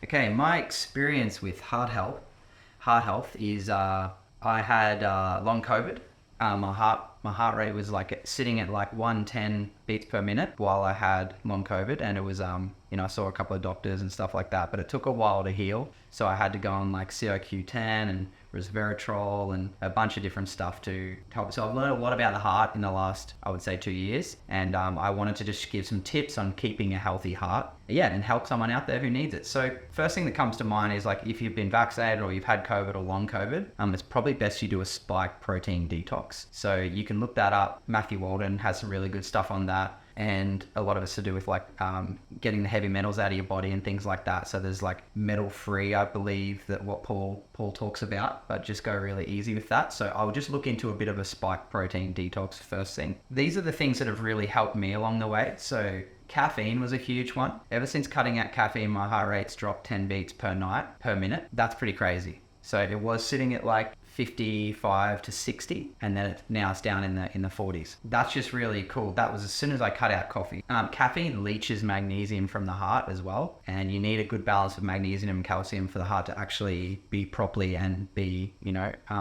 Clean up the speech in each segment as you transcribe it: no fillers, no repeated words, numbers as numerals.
Okay, my experience with heart health is I had long COVID. My heart rate was like sitting at like 110 beats per minute while I had long COVID, and it was I saw a couple of doctors and stuff like that, but it took a while to heal. So I had to go on like COQ10 and resveratrol and a bunch of different stuff to help. So I've learned a lot about the heart in the last, I would say, 2 years, and I wanted to just give some tips on keeping a healthy heart. Yeah, and help someone out there who needs it. So first thing that comes to mind is like if you've been vaccinated or you've had COVID or long COVID, it's probably best you do a spike protein detox. So you can look that up. Matthew Walden has some really good stuff on that. And a lot of it's to do with like getting the heavy metals out of your body and things like that. So there's like metal free, I believe, that what Paul talks about, but just go really easy with that. So I'll just look into a bit of a spike protein detox first thing. These are the things that have really helped me along the way. So caffeine was a huge one. Ever since cutting out caffeine, my heart rate's dropped 10 beats per minute. That's pretty crazy. So it was sitting at like 55 to 60, and then now it's down in the 40s. That's just really cool. That was as soon as I cut out coffee. Caffeine leaches magnesium from the heart as well, and you need a good balance of magnesium and calcium for the heart to actually be properly and be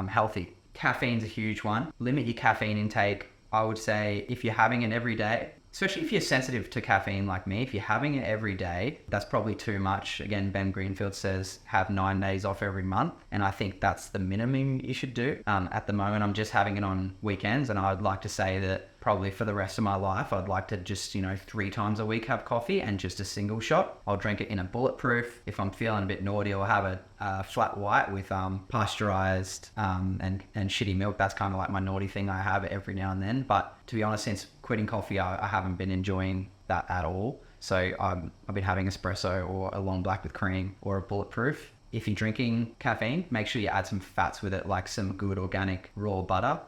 healthy. Caffeine's a huge one. Limit your caffeine intake. I would say if you're having it every day, especially if you're sensitive to caffeine like me, if you're having it every day, that's probably too much. Again, Ben Greenfield says have 9 days off every month. And I think that's the minimum you should do. At the moment, I'm just having it on weekends. And I'd like to say that probably for the rest of my life, I'd like to just, 3 times a week have coffee and just a single shot. I'll drink it in a bulletproof. If I'm feeling a bit naughty, I'll have a flat white with pasteurized and shitty milk. That's kind of like my naughty thing. I have it every now and then. But to be honest, since quitting coffee, I haven't been enjoying that at all. So I've been having espresso or a long black with cream or a bulletproof. If you're drinking caffeine, make sure you add some fats with it, like some good organic raw butter.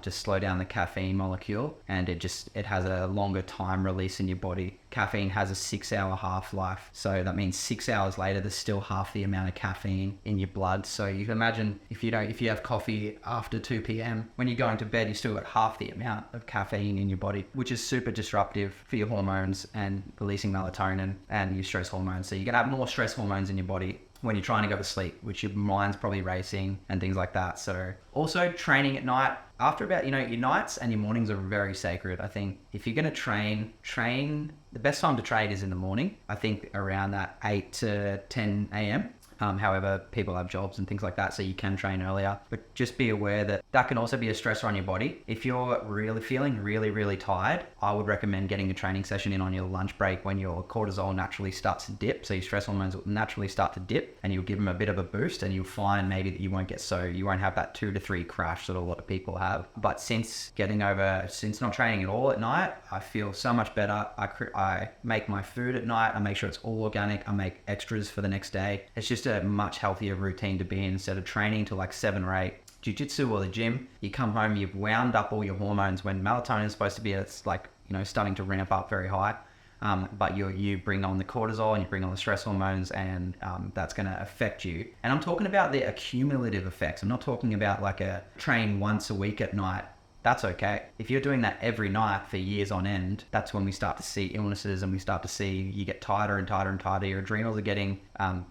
To slow down the caffeine molecule, and it has a longer time release in your body. Caffeine has a 6-hour half-life, so that means 6 hours later there's still half the amount of caffeine in your blood. So you can imagine if you have coffee after 2 p.m, when you're going to bed, you still got half the amount of caffeine in your body, which is super disruptive for your hormones and releasing melatonin and your stress hormones. So you're gonna have more stress hormones in your body when you're trying to go to sleep, which your mind's probably racing and things like that. So also training at night. After about, your nights and your mornings are very sacred. I think if you're going to train, the best time to train is in the morning. I think around that 8 to 10 a.m. However, people have jobs and things like that, so you can train earlier. But just be aware that can also be a stressor on your body. If you're really feeling really tired, I would recommend getting a training session in on your lunch break when your cortisol naturally starts to dip. So your stress hormones will naturally start to dip, and you'll give them a bit of a boost, and you'll find maybe that you won't have that 2 to 3 crash that a lot of people have. But since not training at all at night, I feel so much better. I make my food at night. I make sure it's all organic. I make extras for the next day. It's just a much healthier routine to be in. Instead of training till like 7 or 8, Jiu-Jitsu or the gym, you come home, you've wound up all your hormones when melatonin is supposed to be, it's like, starting to ramp up very high. But you bring on the cortisol and you bring on the stress hormones, and that's going to affect you. And I'm talking about the accumulative effects. I'm not talking about like a train once a week at night. That's okay. If you're doing that every night for years on end, that's when we start to see illnesses, and we start to see you get tighter and tighter and tighter. Your adrenals are getting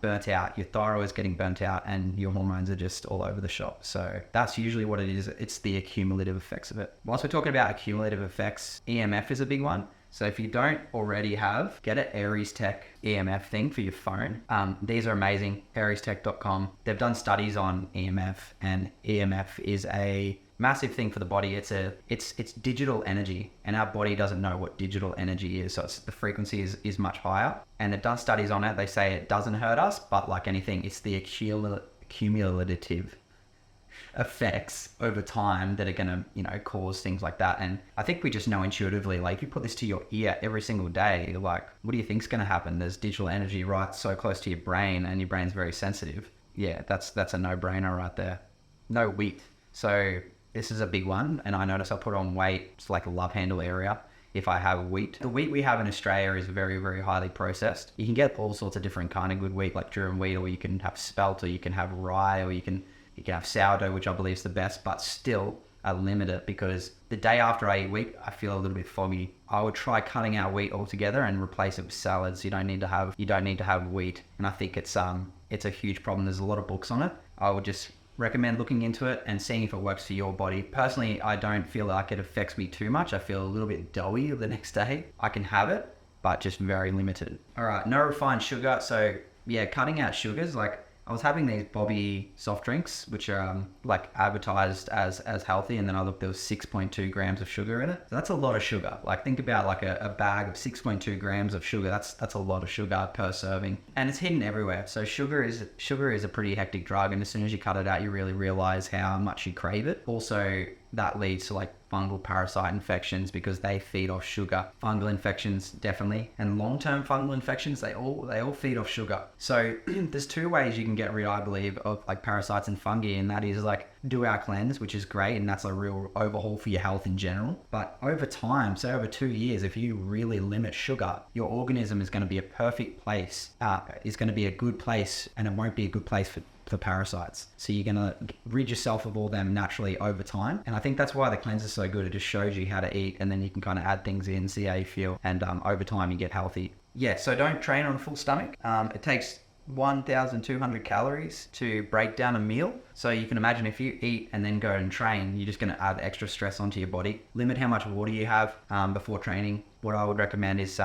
burnt out, your thyroid is getting burnt out, and your hormones are just all over the shop. So that's usually what it is. It's the accumulative effects of it. Once we're talking about accumulative effects, EMF is a big one. So if you don't already have, get an Aries Tech EMF thing for your phone. These are amazing, ariestech.com. They've done studies on EMF, and EMF is a massive thing for the body. It's digital energy, and our body doesn't know what digital energy is. So the frequency is much higher, and it does studies on it. They say it doesn't hurt us, but like anything, it's the cumulative effects over time that are going to cause things like that. And I think we just know intuitively, like if you put this to your ear every single day, you're like, what do you think's going to happen? There's digital energy right so close to your brain, and your brain's very sensitive. Yeah, that's a no-brainer right there. No wheat. So this is a big one, and I notice I put on weight. It's like a love handle area if I have wheat. The wheat we have in Australia is very, very highly processed. You can get all sorts of different kind of good wheat, like durum wheat, or you can have spelt, or you can have rye, or you can have sourdough, which I believe is the best, but still limit it, because the day after I eat wheat, I feel a little bit foggy. I would try cutting out wheat altogether and replace it with salads. You don't need to have wheat, and I think it's a huge problem. There's a lot of books on it. I would just recommend looking into it and seeing if it works for your body. Personally, I don't feel like it affects me too much. I feel a little bit doughy the next day. I can have it, but just very limited. All right, no refined sugar. So yeah, cutting out sugars. Like, I was having these Bobby soft drinks, which are like advertised as healthy, and then I looked, there was 6.2 grams of sugar in it. So that's a lot of sugar. Like, think about like a bag of 6.2 grams of sugar. That's a lot of sugar per serving, and it's hidden everywhere. So sugar is a pretty hectic drug, and as soon as you cut it out, you really realize how much you crave it. Also, that leads to like fungal parasite infections, because they feed off sugar. Fungal infections, definitely, and long-term fungal infections, they all feed off sugar. So there's two ways you can get rid, I believe, of like parasites and fungi, and that is like do our cleanse, which is great, and that's a real overhaul for your health in general. But over time, so over 2 years, if you really limit sugar, your organism is going to be a perfect place, is going to be a good place, and it won't be a good place for parasites. So you're going to rid yourself of all them naturally over time. And I think that's why the cleanse is so good. It just shows you how to eat, and then you can kind of add things in, see how you feel, and over time you get healthy. Yeah, so don't train on a full stomach. It takes 1,200 calories to break down a meal. So you can imagine if you eat and then go and train, you're just going to add extra stress onto your body. Limit how much water you have before training. What I would recommend is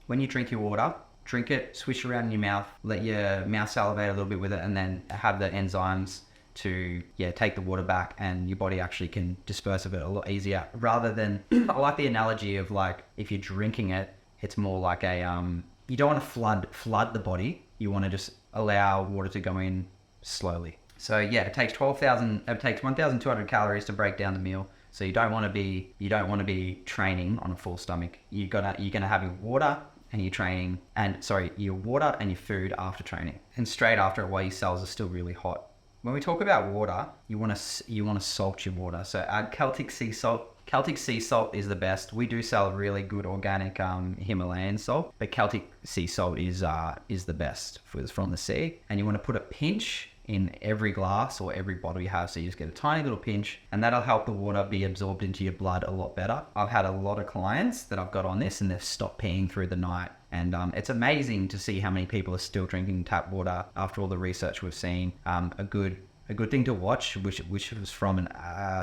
when you drink your water, drink it, swish around in your mouth, let your mouth salivate a little bit with it, and then have the enzymes to take the water back, and your body actually can disperse of it a lot easier. Rather than, I like the analogy of like, if you're drinking it, it's more like a, you don't want to flood the body. You want to just allow water to go in slowly. So yeah, it takes 1,200 calories to break down the meal. So you don't want to be training on a full stomach. You're gonna have your water and your training, your water and your food after training, and straight after it while your cells are still really hot. When we talk about water, you want to salt your water. So add Celtic sea salt. Celtic sea salt is the best. We do sell really good organic Himalayan salt, but Celtic sea salt is the best from the sea. And you want to put a pinch in every glass or every bottle you have. So you just get a tiny little pinch, and that'll help the water be absorbed into your blood a lot better. I've had a lot of clients that I've got on this, and they've stopped peeing through the night. And it's amazing to see how many people are still drinking tap water after all the research we've seen. A good thing to watch, which was from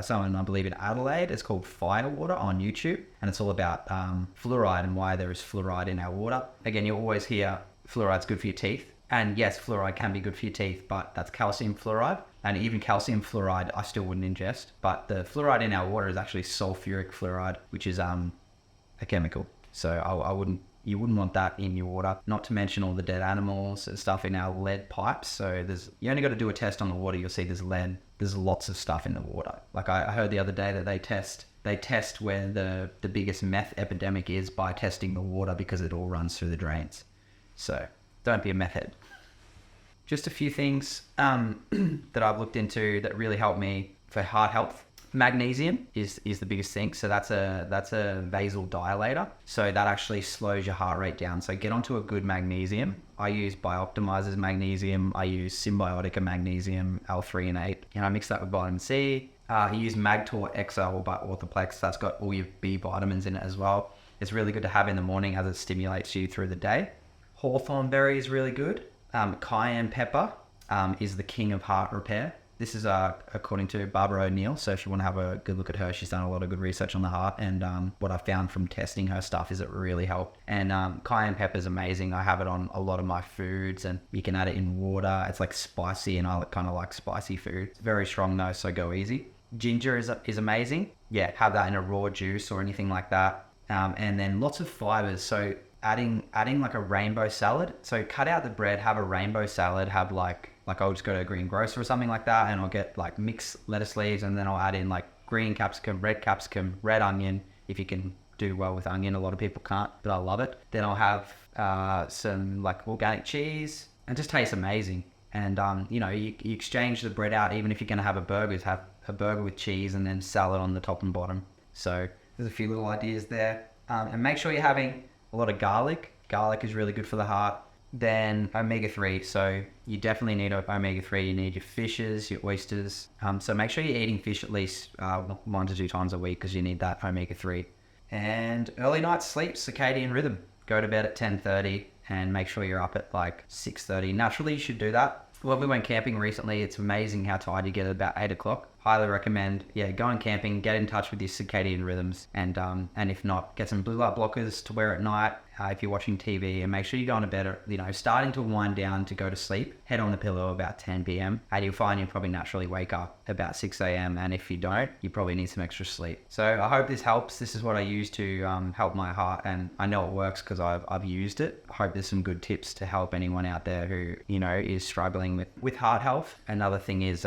someone I believe in Adelaide, is called Fire Water on YouTube, and it's all about fluoride and why there is fluoride in our water. Again, you always hear fluoride's good for your teeth. And yes, fluoride can be good for your teeth, but that's calcium fluoride. And even calcium fluoride, I still wouldn't ingest. But the fluoride in our water is actually sulfuric fluoride, which is a chemical. So you wouldn't want that in your water. Not to mention all the dead animals and stuff in our lead pipes. So you only got to do a test on the water. You'll see there's lead. There's lots of stuff in the water. Like I heard the other day that they test where the biggest meth epidemic is by testing the water, because it all runs through the drains. So don't be a meth head. Just a few things that I've looked into that really help me for heart health. Magnesium is the biggest thing. So that's a vasodilator. So that actually slows your heart rate down. So get onto a good magnesium. I use Bioptimizer's magnesium. I use Symbiotica magnesium L3 and 8. And I mix that with vitamin C. I use Magtor XL by Orthoplex. That's got all your B vitamins in it as well. It's really good to have in the morning as it stimulates you through the day. Hawthorn berry is really good. Cayenne pepper is the king of heart repair. This is according to Barbara O'Neill. So if you want to have a good look at her, she's done a lot of good research on the heart. And what I found from testing her stuff is it really helped. And cayenne pepper is amazing. I have it on a lot of my foods, and you can add it in water. It's like spicy, and I kind of like spicy food. It's very strong though, so go easy. Ginger is amazing. Yeah, have that in a raw juice or anything like that. And then lots of fibers. So adding like a rainbow salad. So cut out the bread, have a rainbow salad, have like I'll just go to a greengrocer or something like that, and I'll get like mixed lettuce leaves, and then I'll add in like green capsicum, red onion, if you can do well with onion. A lot of people can't, but I love it. Then I'll have some like organic cheese, and just tastes amazing. And you exchange the bread out, even if you're going to have a burger, have a burger with cheese and then salad on the top and bottom. So there's a few little ideas there. And make sure you're having a lot of garlic. Garlic is really good for the heart. Then omega-3. So you definitely need omega-3. You need your fishes, your oysters. So make sure you're eating fish at least 1 to 2 times a week because you need that omega-3. And early night sleep, circadian rhythm. Go to bed at 10:30 and make sure you're up at like 6:30. Naturally, you should do that. When we went camping recently, it's amazing how tired you get at about 8 o'clock. Highly recommend, going camping, get in touch with your circadian rhythms, and if not, get some blue light blockers to wear at night if you're watching TV, and make sure you go to bed at, starting to wind down to go to sleep. Head on the pillow about 10 p.m. and you'll find you'll probably naturally wake up about 6 a.m. And if you don't, you probably need some extra sleep. So I hope this helps. This is what I use to help my heart, and I know it works because I've used it. I hope there's some good tips to help anyone out there who is struggling with heart health. Another thing is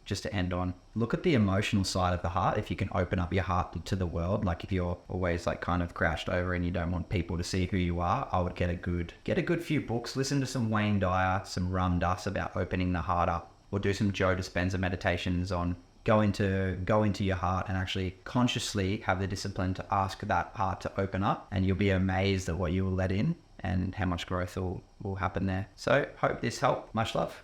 just to end on, look at the emotional side of the heart. If you can open up your heart to the world, like if you're always like kind of crouched over and you don't want people to see who you are, I would get a good few books, listen to some Wayne Dyer, some Ram Dass about opening the heart up, or do some Joe Dispenza meditations on go into your heart and actually consciously have the discipline to ask that heart to open up, and you'll be amazed at what you will let in and how much growth will happen there. So hope this helped. Much love.